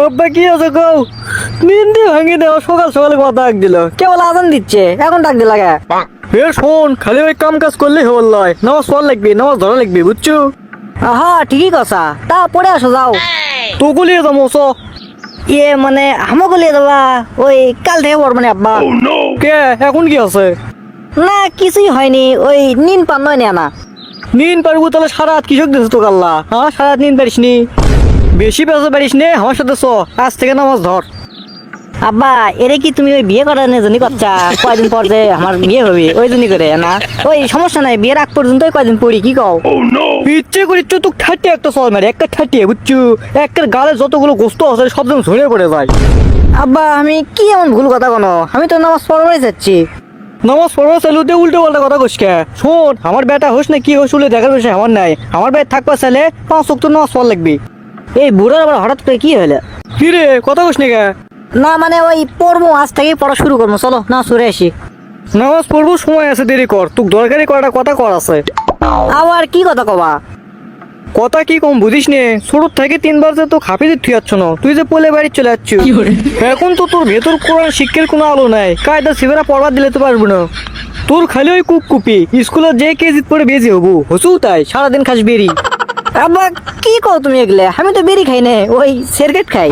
আব্বা কি আছে কও? নিন্দি ভাঙি দেওয়া সকাল সকালে কথা ডাক দিল। কেবল আজান দিচ্ছে এখন ডাক দিলা কে? এ শোন, খালি ওই কাম কাজ করলে হল নয়, নামাজ পড়া লাগবে, নামাজ ধরা লাগবে, বুঝছো? আহা ঠিকই কথা, তা পড়ে আসো যাও। তো গলিয়ে যাবো চ। ইয়ে মানে হামো গলিয়ে দেবা, ওই কাল থেকে পড় মানে আব্বা। কে এখন কি আছে? না কিছুই হয়নি, ওই নিন পান নয় না। নিন পারবো তাহলে সারা রাত কৃষক দিয়েছে তো কাল্লা, হ্যাঁ সারা রাত নিন পারিস নি, বেশি পেঁচা পারিস নে, আমার সাথে চ, আজ থেকে নামাজ ধর। আব্বা এরে কি তুমি ওই বিয়ে করার জন্য করছা? কয়দিন পর যে আমার বিয়ে হবে ওই জন্য করে না, ওই সমস্যা নাই, বিয়ের আগ পর্যন্ত কয়দিন পড়ি কি কও? ইচ্ছে করি তো ঠাটিয়ে একটা চল মারে, একটা ঠাটিয়ে, বুঝছো? একটা গালে যতগুলো গোস্ত আছে সব যেন ঝরে পড়ে যায়। আব্বা আমি কি এমন ভুল কথা কোনো, আমি তো নামাজ পড়বাই যাচ্ছি। নামাজ পড়বা চাইলে দিয়ে উল্টো পাল্টা কথা কইস কে? শোন, আমার বেটা হোস না কি হোস উল্লে দেখার বিষয় আমার নাই, আমার বেটা থাকবা চাইলে 5 ওয়াক্ত নামাজ পড়া লাগবে। এই বুড়োর আবার হঠাৎ করে কি হলো? কি রে কথা কইস না কে? না মানে ওই পড়বো, আজ থেকেই পড়া শুরু করবো, চলো না সরে আসি। নামাজ পড়বো, সময় আছে, দেরি কর, তুই দরকারি কয়টা কথা কর আছে। আবার কি কথা কবা? কথা কি কম বুঝিস নে, ছোট থেকে 3 বার যে তো খাপি দিয়ে থুই যাচ্ছ না, তুই যে পোলে বাড়ি চলে যাচ্ছ, এখন তো তোর ভেতর কোরআন শিক্ষার কোনো আলো নাই, কায়দা সিবেরা পড়বা দিলে তো পারবো না। তোর খালি ওই কুপি স্কুলে যে কেজিত পরে বেজি হবো, হসু তাই সারাদিন খাস বেরি। আব্বা কি কও তুমি এগুলা? আমি তো বেরি খাই না, ওই সিগারেট খাই।